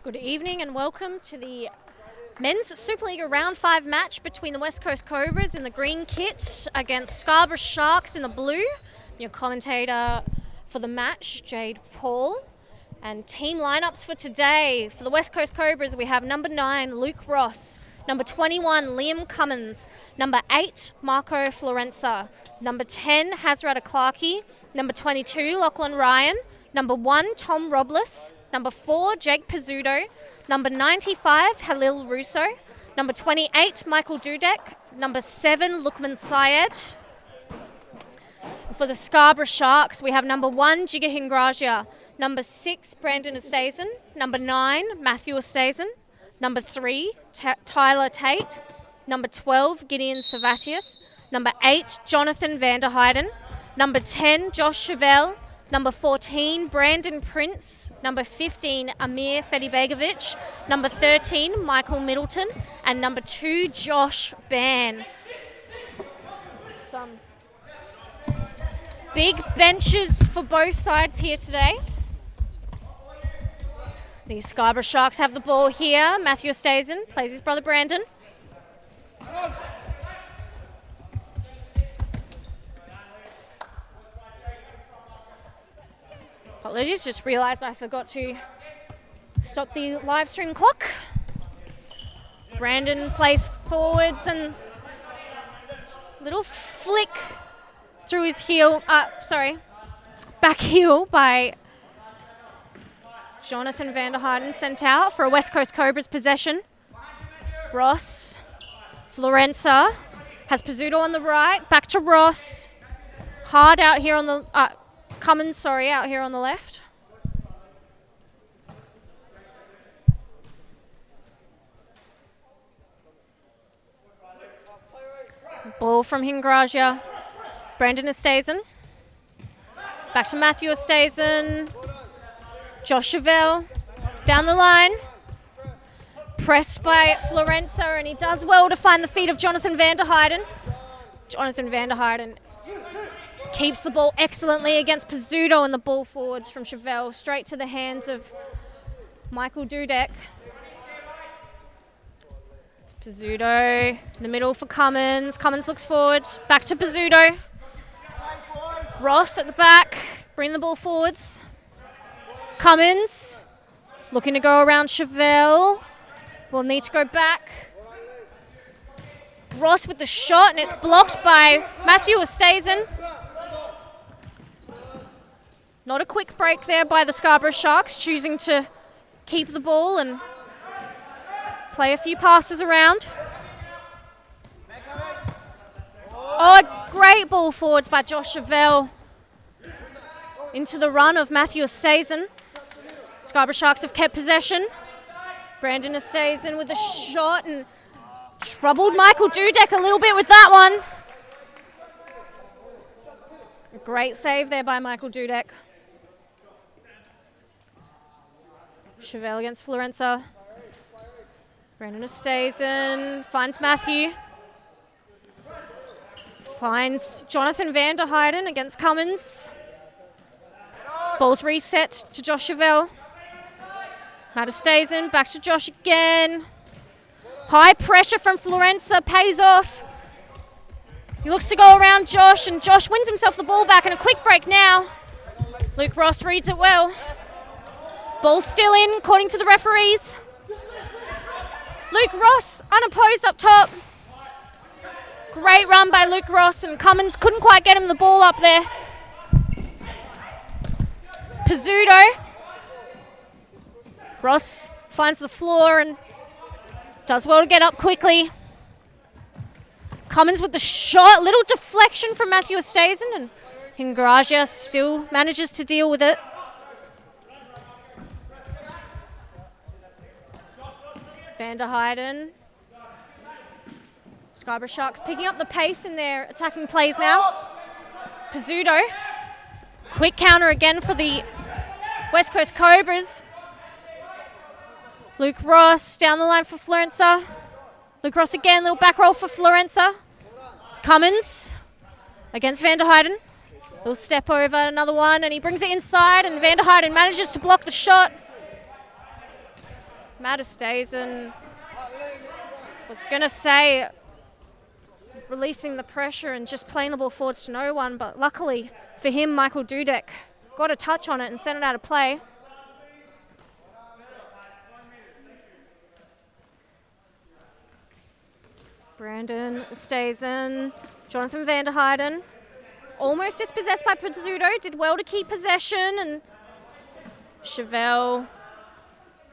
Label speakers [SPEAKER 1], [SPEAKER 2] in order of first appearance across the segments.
[SPEAKER 1] Good evening and welcome to the Men's Supa-Liga Round 5 match between the West Coast Cobras in the green kit against Scarborough Sharks in the blue. Your commentator for the match, Jade Paul. And team lineups for today. For the West Coast Cobras, we have number 9, Luke Ross. Number 21, Liam Cummins. Number 8, Marco Florenza. Number 10, Hazrat Clarkey. Number 22, Lachlan Ryan. Number 1, Tom Robles. Number 4, Jake Pizzuto. Number 95, Halil Russo. Number 28, Michael Dudek. Number 7, Lukman Syed. For the Scarborough Sharks, we have number 1, Jigga Hingraja. Number 6, Brandon Estazen. Number 9, Matthew Estazen. Number 3, Tyler Tate. Number 12, Gideon Savatius. Number 8, Jonathan Vanderheiden. Number 10, Josh Chevelle. Number 14, Brandon Prince. Number 15, Amir Fedibegovic. Number 13, Michael Middleton. And number 2, Josh Ban. Some big benches for both sides here today. The Scarborough Sharks have the ball here. Matthew Stazen plays his brother Brandon. Apologies, just realised I forgot to stop the live stream clock. Brandon plays forwards and little flick through his heel, back heel by Jonathan Vanderheiden, sent out for a West Coast Cobras possession. Ross, Florenza, has Pizzuto on the right, back to Ross. Hard out here on the, Cummins, out here on the left. Ball from Hingraja. Brandon Estazen. Back to Matthew Estazen. Josh Chevelle. Down the line. Pressed by Florenza, and he does well to find the feet of Jonathan Vanderheiden. Jonathan Vanderheiden keeps the ball excellently against Pizzuto, and the ball forwards from Chevelle straight to the hands of Michael Dudek. It's Pizzuto in the middle for Cummins. Cummins looks forward, back to Pizzuto. Ross at the back, bring the ball forwards. Cummins looking to go around Chevelle. Will need to go back. Ross with the shot, and it's blocked by Matthew Estazen. Not a quick break there by the Scarborough Sharks, choosing to keep the ball and play a few passes around. Oh, great ball forwards by Josh Chevelle into the run of Matthew Estazen. Scarborough Sharks have kept possession. Brandon Estazen with a shot and troubled Michael Dudek a little bit with that one. A great save there by Michael Dudek. Chevelle against Florenza. Brandon Estazen finds Matthew. Finds Jonathan Vanderheiden against Cummins. Ball's reset to Josh Chevelle. Matt Estazen, back to Josh again. High pressure from Florenza pays off. He looks to go around Josh, and Josh wins himself the ball back, and a quick break now. Luke Ross reads it well. Ball still in, according to the referees. Luke Ross, unopposed up top. Great run by Luke Ross, and Cummins couldn't quite get him the ball up there. Pizzuto. Ross finds the floor and does well to get up quickly. Cummins with the shot, little deflection from Matthew Estazen, and Hingraja still manages to deal with it. Vanderheiden. Scarborough Sharks picking up the pace in their attacking plays now. Pizzuto. Quick counter again for the West Coast Cobras. Luke Ross down the line for Florenza. Luke Ross again, little back roll for Florenza. Cummins against Vanderheiden. Little step over, another one, and he brings it inside, and Vanderheiden manages to block the shot. Madestazen was going to say releasing the pressure and just playing the ball forwards to no one, but luckily for him, Michael Dudek got a touch on it and sent it out of play. Brandon Stazen, Jonathan Vanderheiden, almost dispossessed by Pizzuto, did well to keep possession, and Chevelle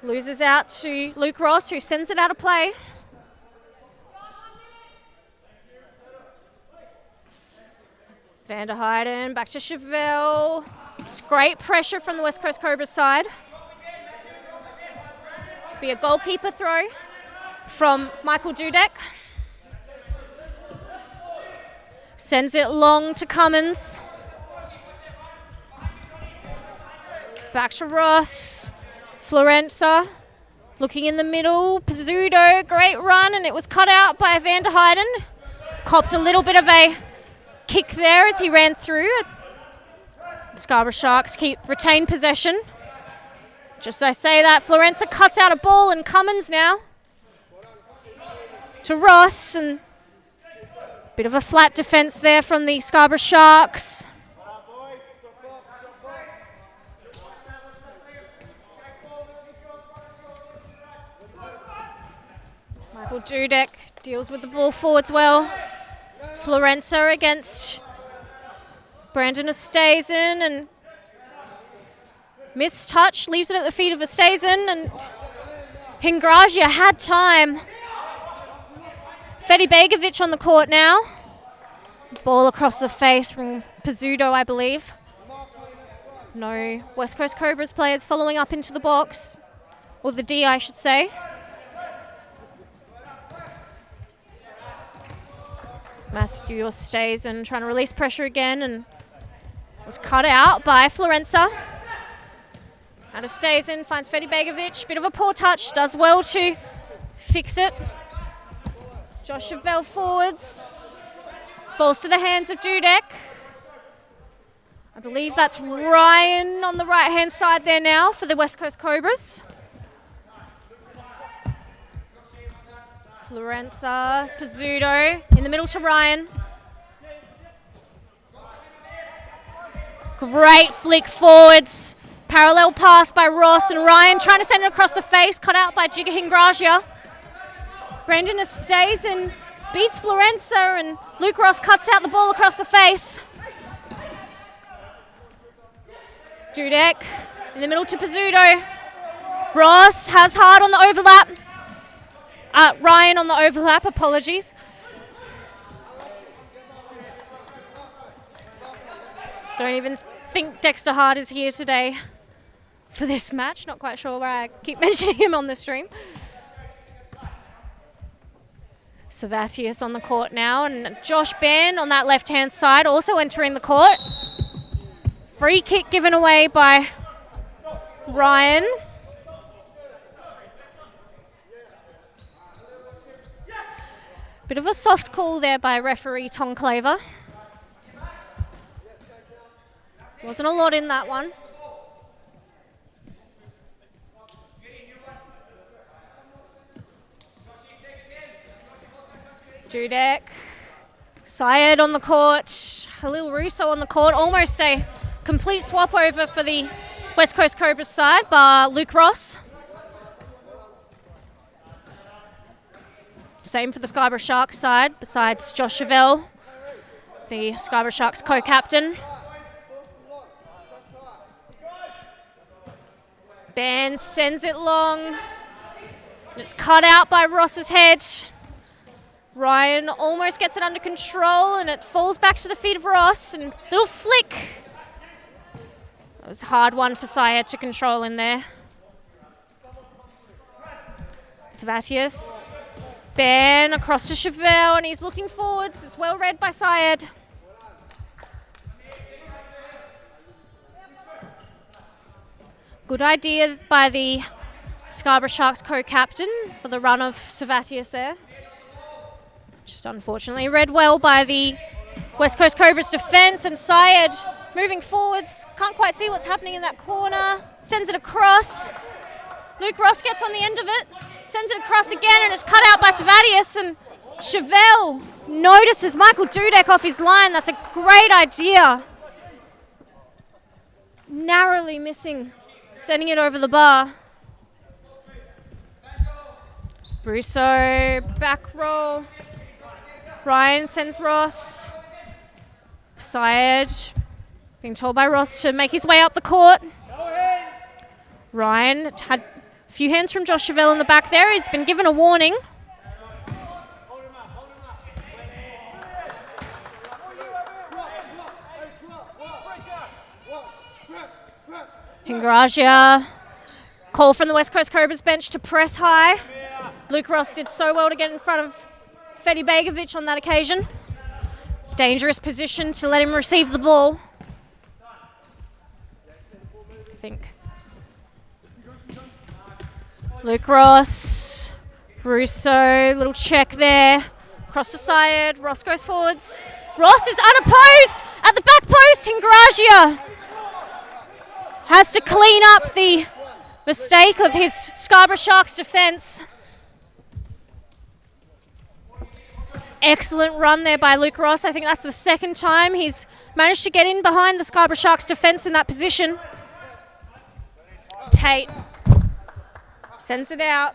[SPEAKER 1] loses out to Luke Ross, who sends it out of play. Vanderheiden back to Chevelle. It's great pressure from the West Coast Cobras side. Be a goalkeeper throw from Michael Dudek. Sends it long to Cummins. Back to Ross. Florenza looking in the middle. Pizzuto, great run, and it was cut out by Vanderheiden. Copped a little bit of a kick there as he ran through. Scarborough Sharks retain possession. Just as I say that, Florenza cuts out a ball, and Cummins now to Ross, and bit of a flat defence there from the Scarborough Sharks. Michael Dudek deals with the ball forwards well. Florenza against Brandon Ostazen, and missed touch, leaves it at the feet of Ostazen, and Hingragia had time. Fedi Begovic on the court now. Ball across the face from Pizzuto, I believe. No West Coast Cobras players following up into the box, or the D, I should say. Matthew Ostazen trying to release pressure again, and was cut out by Florenza. And Ostazen finds Fedi Begovic. Bit of a poor touch, does well to fix it. Josh Chevelle forwards. Falls to the hands of Dudek. I believe that's Ryan on the right-hand side there now for the West Coast Cobras. Florenza, Pizzuto, in the middle to Ryan. Great flick forwards. Parallel pass by Ross, and Ryan trying to send it across the face, cut out by Jigga Hingragia. Brandon Ostazen beats Florenza, and Luke Ross cuts out the ball across the face. Dudek in the middle to Pizzuto. Ross has hard on the overlap. Ryan on the overlap, apologies. Don't even think Dexter Hart is here today for this match. Not quite sure why I keep mentioning him on the stream. Savatius on the court now, and Josh Ben on that left-hand side also entering the court. Free kick given away by Ryan. Bit of a soft call there by referee Tom Claver. Wasn't a lot in that one. Dudek. Syed on the court. Halil Russo on the court. Almost a complete swap over for the West Coast Cobras side by Luke Ross. Same for the Scarborough Sharks side, besides Josh Chevelle, the Scarborough Sharks co-captain. Ben sends it long. It's cut out by Ross's head. Ryan almost gets it under control, and it falls back to the feet of Ross, and little flick. That was a hard one for Syed to control in there. Savatius. Ben across to Chevelle, and he's looking forwards. It's well read by Syed. Good idea by the Scarborough Sharks co-captain for the run of Savatius there. Just unfortunately read well by the West Coast Cobras defence, and Syed moving forwards. Can't quite see what's happening in that corner. Sends it across. Luke Ross gets on the end of it, sends it across again, and it's cut out by Savadius, and Chevelle notices Michael Dudek off his line. That's a great idea. Narrowly missing, sending it over the bar. Russo, back roll. Ryan sends Ross. Syed being told by Ross to make his way up the court. Ryan had a few hands from Josh Chevelle in the back there. He's been given a warning. Ingragia, call from the West Coast Cobras bench to press high. Luke Ross did so well to get in front of Fedi Begovic on that occasion. Dangerous position to let him receive the ball. I think. Luke Ross, Russo, little check there. Cross to Syed, Ross goes forwards. Ross is unopposed at the back post. Ingragia has to clean up the mistake of his Scarborough Sharks defence. Excellent run there by Luke Ross. I think that's the second time he's managed to get in behind the Scarborough Sharks defence in that position. Tate sends it out.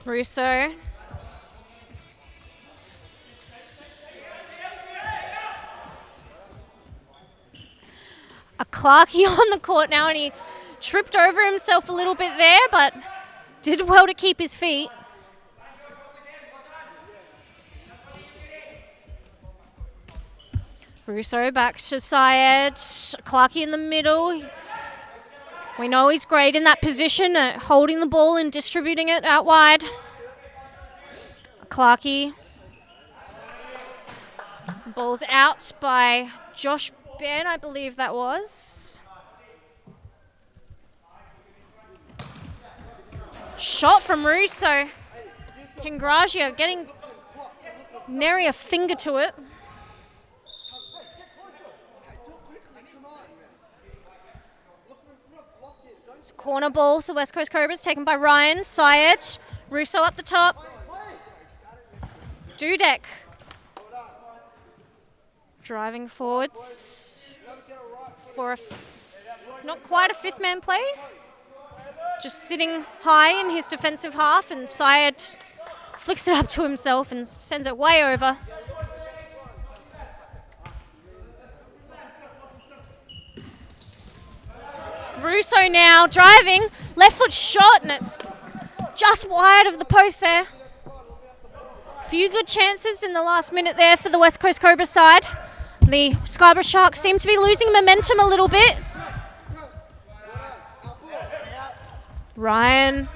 [SPEAKER 1] Russo. A Clarkey on the court now, and he tripped over himself a little bit there, but did well to keep his feet. Russo back to Syed. Clarkey in the middle. We know he's great in that position, holding the ball and distributing it out wide. Clarkey. Ball's out by Josh Ben, I believe that was. Shot from Russo. Ingragia getting nary a finger to it. It's corner ball to West Coast Cobras, taken by Ryan. Syed. Russo up the top. Dudek. Driving forwards for not quite a fifth man play. Just sitting high in his defensive half, and Syed flicks it up to himself and sends it way over. Russo now driving, left foot shot, and it's just wide of the post there. Few good chances in the last minute there for the West Coast Cobra side. The Scarborough Sharks seem to be losing momentum a little bit. Ryan.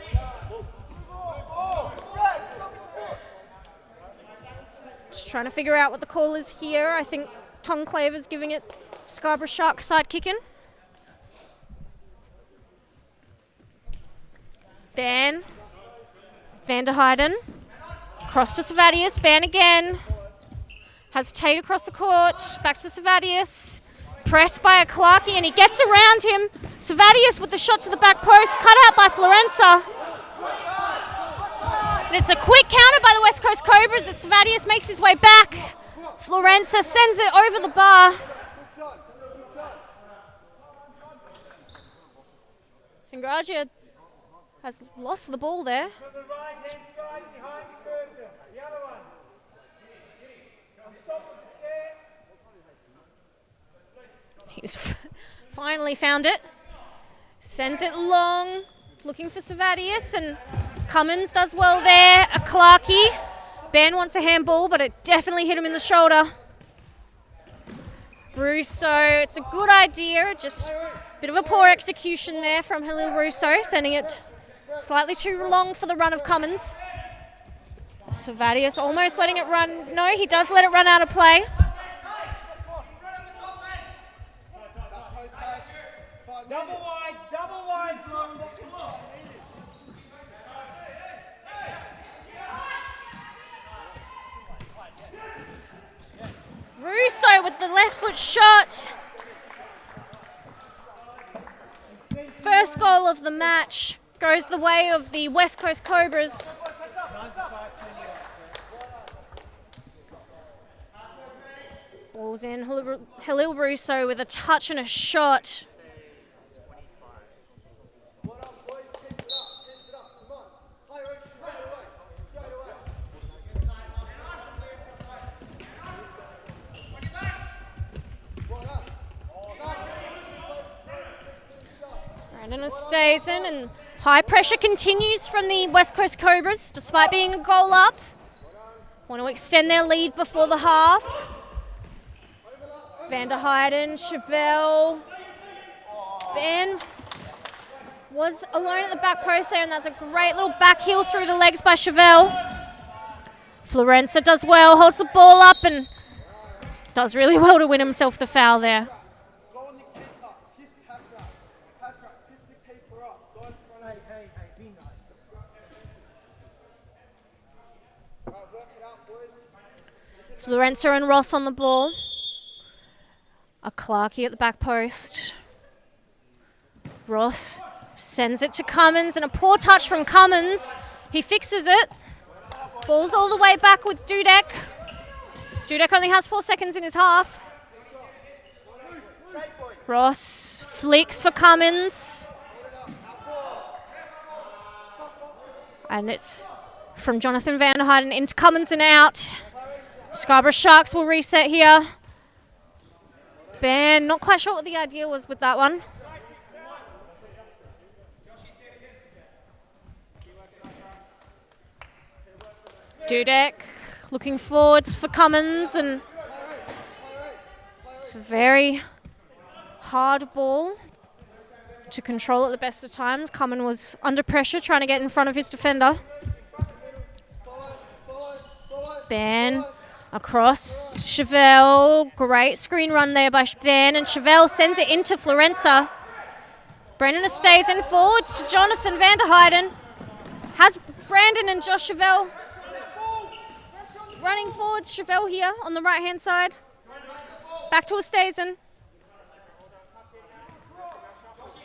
[SPEAKER 1] Just trying to figure out what the call is here. I think Tom Claver's giving it Scarborough Sharks side kicking. Ban. Van der Heijden. Cross to Savadius. Ban again. Has Tate across the court. Back to Savadius. Pressed by a Clarkey, and he gets around him. Savadius with the shot to the back post. Cut out by Florenza. And it's a quick counter by the West Coast Cobras as Savadius makes his way back. Florenza sends it over the bar. Ingragia has lost the ball there. He's finally found it. Sends it long, looking for Savadius, and Cummins does well there. A Clarkey. Ben wants a handball, but it definitely hit him in the shoulder. Russo, it's a good idea, just a bit of a poor execution there from Halil Russo, sending it slightly too long for the run of Cummins. Savadius almost letting it run. No, he does let it run out of play. Double wide. there with the left foot shot. First goal of the match goes the way of the West Coast Cobras. Ball's in. Halil Russo with a touch and a shot. Brandon stays in, and high pressure continues from the West Coast Cobras despite being a goal up. Want to extend their lead before the half. Van der Heijden, Chevelle. Ben was alone at the back post there, and that's a great little back heel through the legs by Chevelle. Florenza does well, holds the ball up and does really well to win himself the foul there. Florenza and Ross on the ball. A Clarkey at the back post. Ross sends it to Cummins, and a poor touch from Cummins. He fixes it. Ball's all the way back with Dudek. Dudek only has 4 seconds in his half. Ross flicks for Cummins. And it's from Jonathan Van der Heijden into Cummins and out. Scarborough Sharks will reset here. Ben, not quite sure what the idea was with that one. Dudek looking forwards for Cummins, and it's a very hard ball to control at the best of times. Cummins was under pressure trying to get in front of his defender. Ben across, Chevelle, great screen run there by Ben, and Chevelle sends it into Florenza. Brendan stays in forwards to Jonathan Van der Heijden. Has Brandon and Josh Chevelle running forwards. Chevelle here on the right-hand side. Back to Oosthuizen.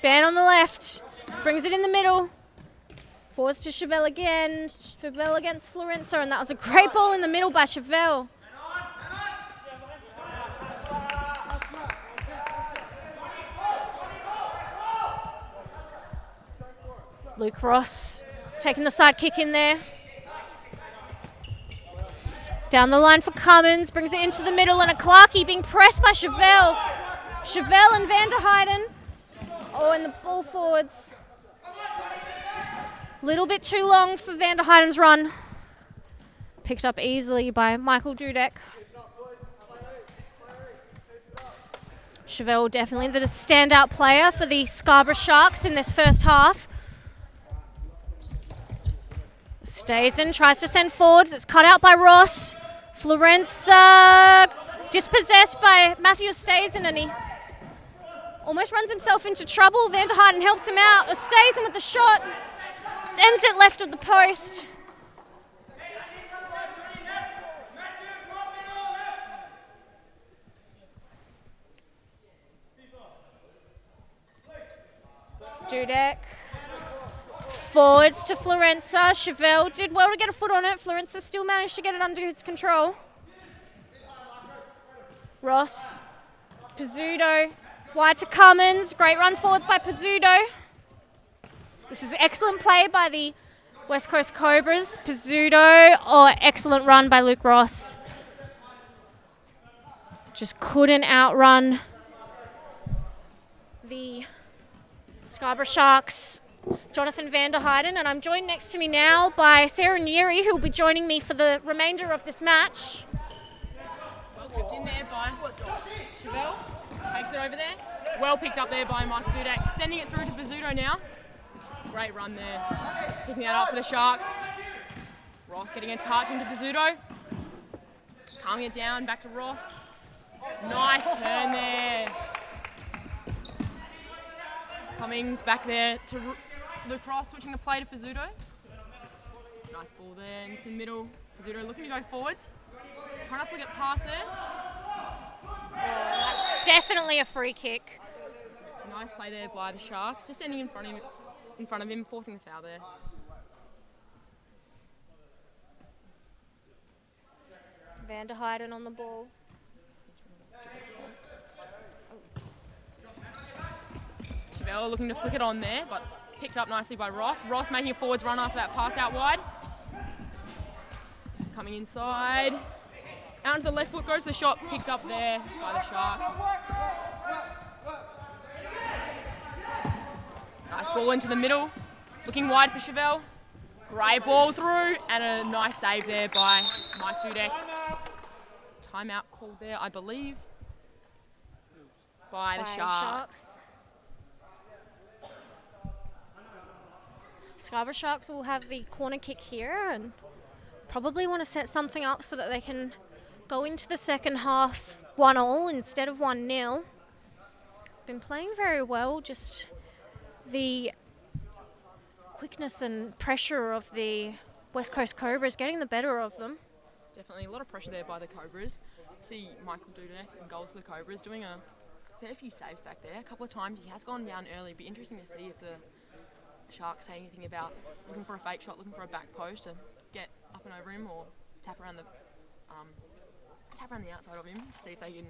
[SPEAKER 1] Ben on the left, brings it in the middle. Forwards to Chevelle again. Chevelle against Florenza, and that was a great ball in the middle by Chevelle. Luke Ross taking the side kick in there. Down the line for Cummins, brings it into the middle, and a Clarkey being pressed by Chevelle. Chevelle and Van der Heijden. Oh, and the ball forwards. Little bit too long for Van der Heijden's run. Picked up easily by Michael Dudek. Chevelle definitely the standout player for the Scarborough Sharks in this first half. Stays in, tries to send forwards. It's cut out by Ross. Florenza dispossessed by Matthew Oosthuizen, and he almost runs himself into trouble. Van der Heijden helps him out. Oosthuizen with the shot. Sends it left of the post. Dudek. Forwards to Florenza. Chevelle did well to get a foot on it. Florenza still managed to get it under his control. Ross. Pizzuto. Wide to Cummins. Great run forwards by Pizzuto. This is excellent play by the West Coast Cobras. Pizzuto. Oh, excellent run by Luke Ross. Just couldn't outrun the Scarborough Sharks. Jonathan Van der Heijden, and I'm joined next to me now by Sarah Neary, who will be joining me for the remainder of this match.
[SPEAKER 2] Well tipped in there by Chevelle. Takes it over there. Well picked up there by Michael Dudek. Sending it through to Pizzuto now. Great run there. Picking that up for the Sharks. Ross getting a touch into Pizzuto. Calming it down, back to Ross. Nice turn there. Cummings back there to Luke Ross, switching the play to Pizzuto. Nice ball there into the middle. Pizzuto looking to go forwards. Trying to flick it past there.
[SPEAKER 1] definitely a free kick.
[SPEAKER 2] Nice play there by the Sharks. Just ending in front of him, forcing the foul there.
[SPEAKER 1] Van der Heijden on the ball.
[SPEAKER 2] Chevelle looking to flick it on there, but picked up nicely by Ross. Ross making a forwards run after that pass out wide. Coming inside. Out into the left foot goes the shot, picked up there by the Sharks. Nice ball into the middle. Looking wide for Chevelle. Great ball through and a nice save there by Mike Dudek. Timeout called there, I believe, by the Sharks.
[SPEAKER 1] Scarborough Sharks will have the corner kick here and probably want to set something up so that they can go into the second half 1-1 instead of 1-0. Been playing very well, just the quickness and pressure of the West Coast Cobras getting the better of them.
[SPEAKER 2] Definitely a lot of pressure there by the Cobras. See Michael Dudek in goals for the Cobras doing a fair few saves back there. A couple of times he has gone down early. It'd be interesting to see if the Sharks say anything about looking for a fake shot, looking for a back post to get up and over him, or tap around the outside of him, see if they can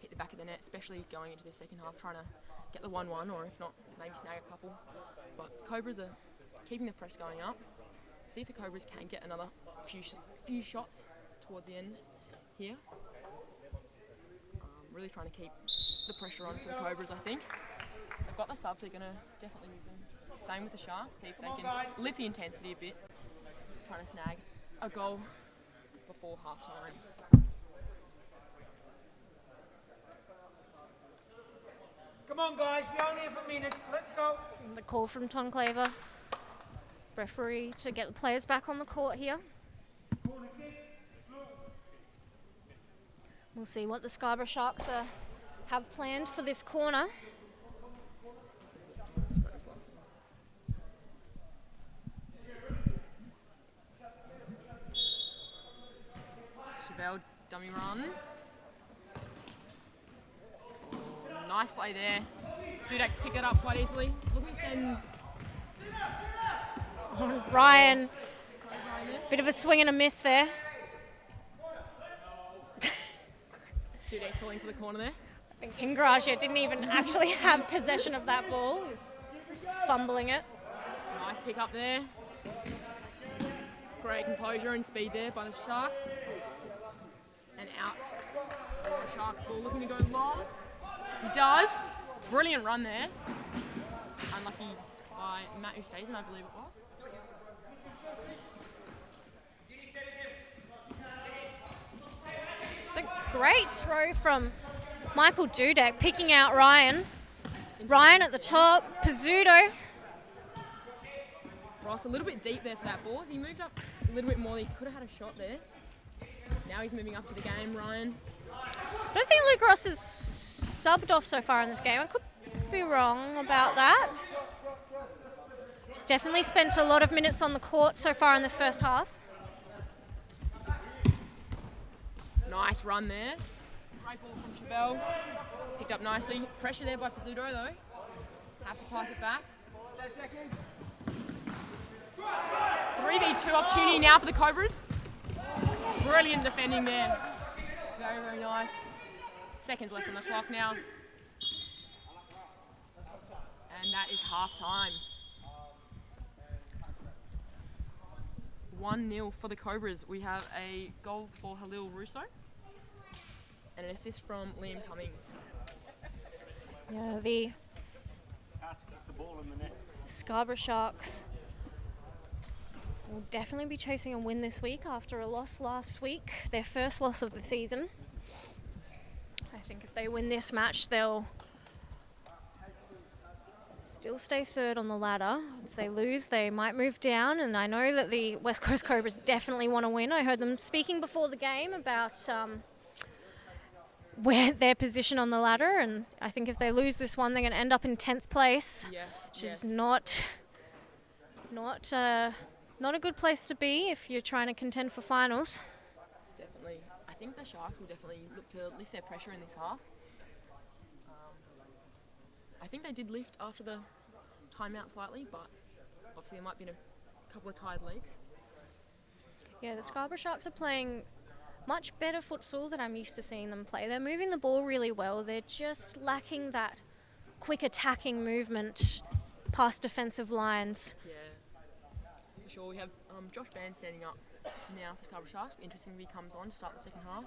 [SPEAKER 2] hit the back of the net, especially going into the second half, trying to get the 1-1, or if not, maybe snag a couple. But Cobras are keeping the press going up. See if the Cobras can get another few shots towards the end here. Really trying to keep the pressure on for the Cobras, I think. They've got the subs, they're going to definitely use them. Same with the Sharks, see if they can lift the intensity a bit, trying to snag a goal before half-time.
[SPEAKER 3] Come on, guys, we're only here for minutes. Let's go.
[SPEAKER 1] And the call from Ton Claver, referee, to get the players back on the court here. We'll see what the Scarborough Sharks have planned for this corner.
[SPEAKER 2] Chevelle, dummy run. Nice play there. Dudek's pick it up quite easily. Looking to send
[SPEAKER 1] Ryan, bit of a swing and a miss there.
[SPEAKER 2] Dudek's calling for the corner there.
[SPEAKER 1] I think Ingraja didn't even actually have possession of that ball. He was fumbling it.
[SPEAKER 2] Nice pick up there. Great composure and speed there by the Sharks. And out. The Sharks ball looking to go long. He does. Brilliant run there. Unlucky by Matt Ustazen, I believe it was.
[SPEAKER 1] It's a great throw from Michael Dudek, picking out Ryan. Ryan at the top, Pizzuto.
[SPEAKER 2] Ross a little bit deep there for that ball. If he moved up a little bit more, he could have had a shot there. Now he's moving up to the game, Ryan.
[SPEAKER 1] I don't think Luke Ross is subbed off so far in this game. I could be wrong about that. He's definitely spent a lot of minutes on the court so far in this first half.
[SPEAKER 2] Nice run there. Great ball from Chevelle. Picked up nicely. Pressure there by Pizzuto though. Have to pass it back. 3v2 opportunity now for the Cobras. Brilliant defending there. Very, very nice. Seconds left on the clock now. And that is half time. 1-0 for the Cobras. We have a goal for Halil Russo and an assist from Liam Cummings.
[SPEAKER 1] Yeah, the Scarborough Sharks will definitely be chasing a win this week after a loss last week, their first loss of the season. I think if they win this match, they'll still stay third on the ladder. If they lose, they might move down, and I know that the West Coast Cobras definitely want to win. I heard them speaking before the game about where their position on the ladder, and I think if they lose this one, they're going to end up in 10th place, which is not a good place to be if you're trying to contend for finals.
[SPEAKER 2] Definitely. I think the Sharks will definitely look to lift their pressure in this half. I think they did lift after the timeout slightly, but obviously there might be a couple of tired legs.
[SPEAKER 1] Yeah, the Scarborough Sharks are playing much better futsal than I'm used to seeing them play. They're moving the ball really well. They're just lacking that quick attacking movement past defensive lines.
[SPEAKER 2] Yeah, for sure. We have Josh Band standing up now for Scarborough Sharks. Interesting if he comes on to start the second half.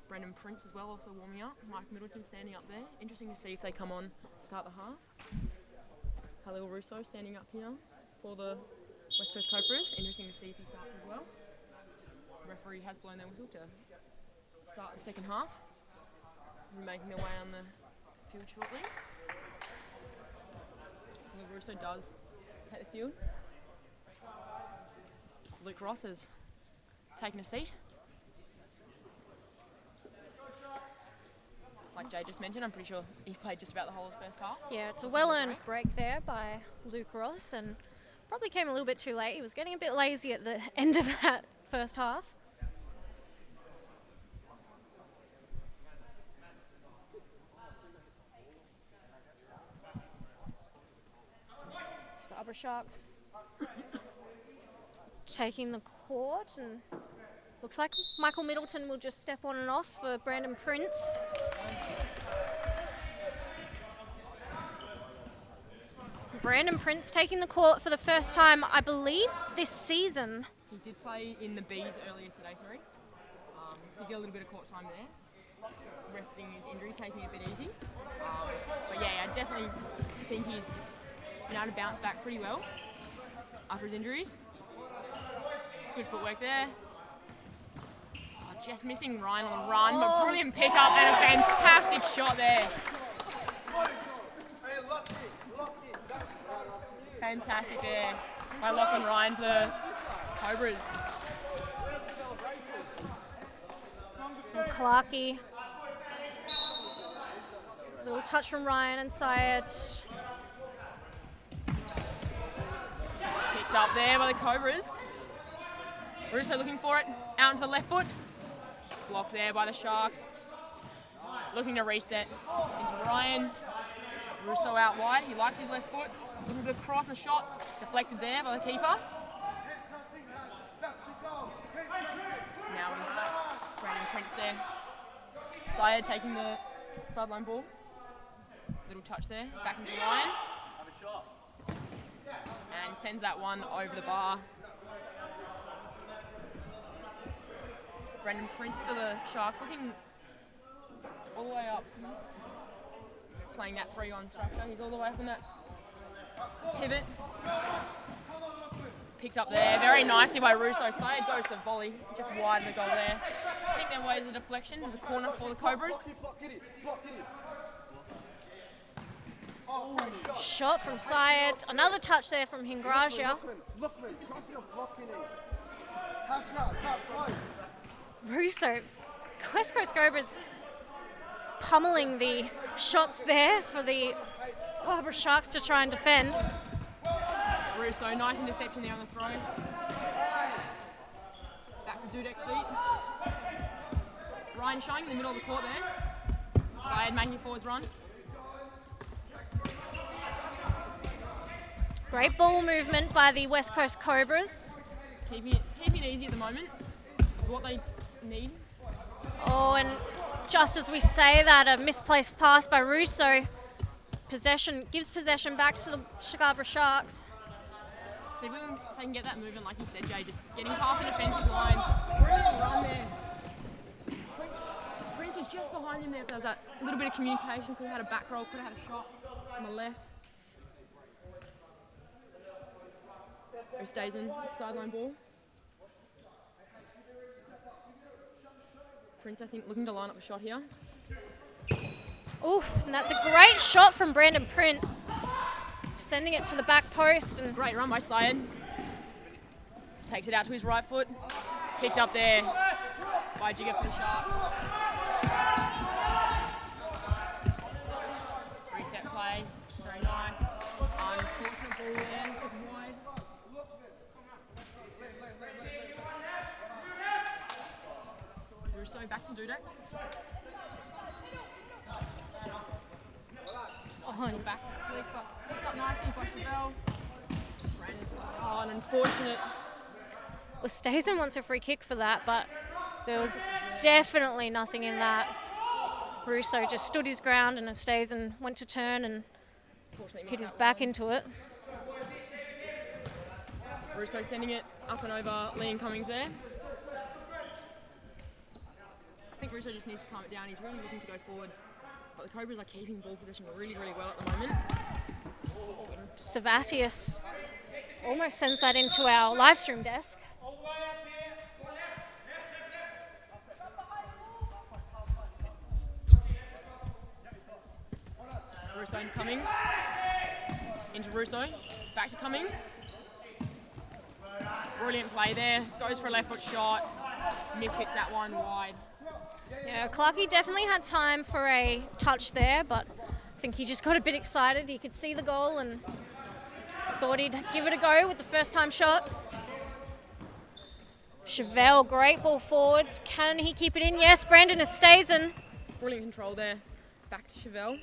[SPEAKER 2] Brendan Prince as well, also warming up. Mike Middleton standing up there. Interesting to see if they come on to start the half. Khalil Russo standing up here for the West Coast Cobras. Interesting to see if he starts as well. The referee has blown their whistle to start the second half. We're making their way on the field shortly. Khalil Russo does take the field. Luke Ross has taken a seat. Like Jay just mentioned, I'm pretty sure he played just about the whole of the first half.
[SPEAKER 1] Yeah, it's a well-earned break there by Luke Ross, and probably came a little bit too late. He was getting a bit lazy at the end of that first half. Scarborough Sharks taking the court, and looks like Michael Middleton will just step on and off for Brandon Prince. Brandon Prince taking the court for the first time, I believe, this season.
[SPEAKER 2] He did play in the Bs earlier today, sorry. Did get a little bit of court time there. Resting his injury, taking it a bit easy. But yeah, I definitely think he's been able to bounce back pretty well after his injuries. Good footwork there. Just missing Ryan on the run, but brilliant pickup and a fantastic shot there. Fantastic there by Lachlan Ryan for the Cobras.
[SPEAKER 1] Clarkey. Little touch from Ryan and Syed.
[SPEAKER 2] Picked up there by the Cobras. Russo looking for it, out into the left foot. Blocked there by the Sharks. Looking to reset into Ryan. Russo out wide, he likes his left foot. Looking for the cross and the shot, deflected there by the keeper. Now with Brandon Prince there. Syed taking the sideline ball. Little touch there, back into Ryan. And sends that one over the bar. Brandon Prince for the Sharks, looking all the way up. Playing that 3-on structure. He's all the way up in that pivot. Picked up there very nicely by Russo. Syed goes to the volley, just wide of the goal there. I think there was a deflection. There's a corner for the Cobras.
[SPEAKER 1] Shot from Syed. Another touch there from Hingraja. Russo, West Coast Cobras pummeling the shots there for the Scarborough Sharks to try and defend.
[SPEAKER 2] Russo, nice interception there on the throw. Back to Dudek's feet. Ryan showing in the middle of the court there. Syed making forwards run.
[SPEAKER 1] Great ball movement by the West Coast Cobras.
[SPEAKER 2] Keeping it easy at the moment. It's what they need.
[SPEAKER 1] Oh, and just as we say that, a misplaced pass by Russo. Gives possession back to the Scarborough Sharks.
[SPEAKER 2] See if they can get that movement, like you said, Jay, just getting past the defensive line. Brilliant run there. Prince was just behind him there. If there was that little bit of communication, could have had a back roll, could have had a shot on the left. Oosthuizen, sideline ball. Prince, I think, looking to line up a shot here.
[SPEAKER 1] Ooh, and that's a great shot from Brandon Prince. Sending it to the back post. And
[SPEAKER 2] great run by Syed. Takes it out to his right foot. Picked up there by Jigger for the Sharks. Reset play, very nice. Unfortunate ball there, just wide. Russo back to Dudek.
[SPEAKER 1] oh,
[SPEAKER 2] little back flick, but picked up nicely by Chevelle. Oh, an unfortunate.
[SPEAKER 1] Well, Stazen wants a free kick for that, but there was definitely nothing in that. Russo just stood his ground and Stazen went to turn and hit his back into it.
[SPEAKER 2] Russo sending it up and over Liam Cummings there. I think Russo just needs to calm it down. He's really looking to go forward. But the Cobras are keeping ball position really, really well at the moment.
[SPEAKER 1] Savatius almost sends that into our live stream desk.
[SPEAKER 2] Russo and Cummings. Into Russo. Back to Cummings. Brilliant play there. Goes for a left foot shot. Miss hits that one wide.
[SPEAKER 1] Yeah, Clarkey definitely had time for a touch there, but I think he just got a bit excited. He could see the goal and thought he'd give it a go with the first time shot. Chevelle, great ball forwards. Can he keep it in? Yes, Brandon Estazen.
[SPEAKER 2] Brilliant control there. Back to Chevelle.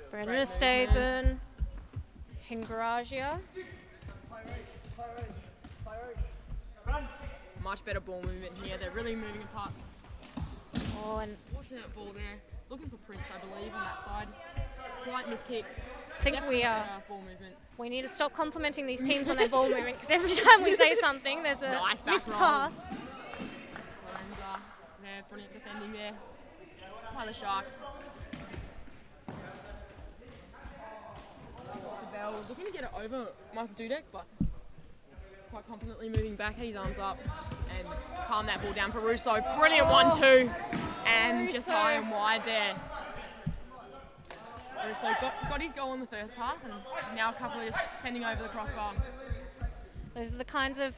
[SPEAKER 1] Brandon Estazen. Hingragia.
[SPEAKER 2] Much better ball movement here. They're really moving apart.
[SPEAKER 1] Oh, and
[SPEAKER 2] Fortunate ball there. Looking for Prince, I believe, on that side. Slight miss kick.
[SPEAKER 1] I think
[SPEAKER 2] Definitely better ball movement.
[SPEAKER 1] we need to stop complimenting these teams on their ball movement, because every time we say something, there's a
[SPEAKER 2] Nice back
[SPEAKER 1] missed
[SPEAKER 2] roll.
[SPEAKER 1] pass.
[SPEAKER 2] Lorenza there, brilliant defending there by the Sharks. Chevelle looking to get it over Michael Dudek, but quite confidently moving back, had his arms up and calm that ball down for Russo. Brilliant 1-2 and just high and wide there. Russo got his goal in the first half and now a couple are just sending over the crossbar.
[SPEAKER 1] Those are the kinds of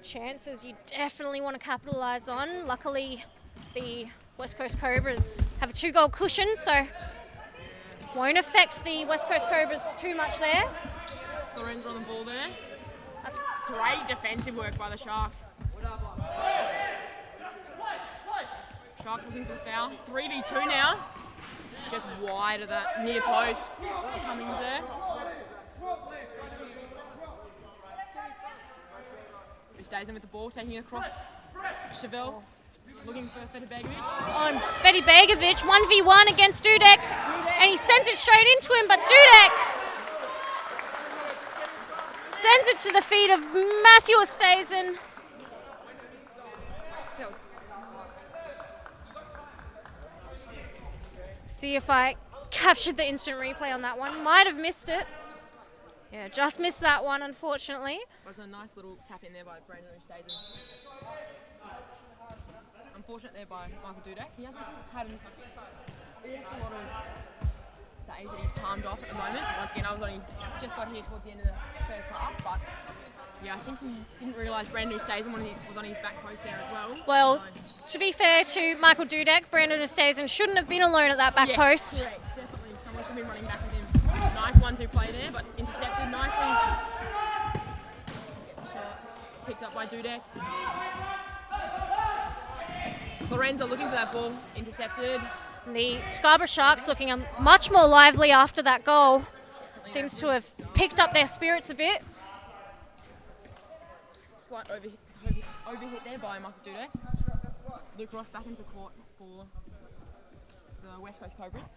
[SPEAKER 1] chances you definitely want to capitalise on. Luckily, the West Coast Cobras have a 2-goal cushion, so won't affect the West Coast Cobras too much there.
[SPEAKER 2] Lorenzo on the ball there.
[SPEAKER 1] That's
[SPEAKER 2] Great defensive work by the Sharks. Sharks looking for the foul. 3v2 now. Just wide of that near post. Cummings there. Who stays in with the ball, taking it across. Chevelle looking for Feta Begovic.
[SPEAKER 1] on Fedi Begovic, 1v1 against Dudek, and he sends it straight into him, but Dudek sends it to the feet of Matthew Estazen. See if I captured the instant replay on that one. Might have missed it. Yeah, just missed that one, unfortunately.
[SPEAKER 2] Was a nice little tap in there by Brandon Estazen. Unfortunate there by Michael Dudek. He hasn't had an awful lot of saves that he's palmed off at the moment. Once again, I was only just got here towards the end of the first half, but yeah, I think he didn't realise Brandon Estazen when he was on his back post there as well.
[SPEAKER 1] Well, to be fair to Michael Dudek, Brandon Estazen shouldn't have been alone at that back post.
[SPEAKER 2] Correct, definitely. Someone should be running back with him. Nice 1-2 play there, but intercepted nicely. Gets the shot. Picked up by Dudek. Lorenzo looking for that ball. Intercepted.
[SPEAKER 1] The Scarborough Sharks looking much more lively after that goal. Seems to have picked up their spirits a bit.
[SPEAKER 2] Slight overhit there by Michael Dudek. Luke Ross back into the court for the West Coast Cobras.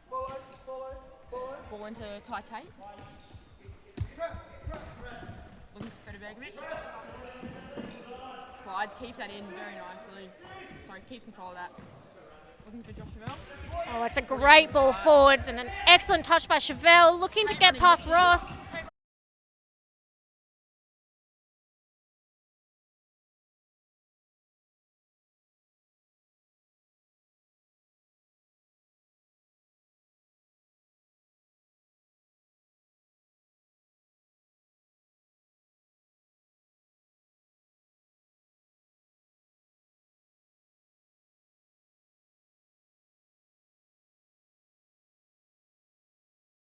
[SPEAKER 2] Ball into Ty Tate. Looking for Feta Begovic. Slides, keeps that in very nicely. Sorry, keeps control of that. Looking for Josh Chevelle.
[SPEAKER 1] Oh, it's a great ball forwards and an excellent touch by Chevelle, looking to get past Ross.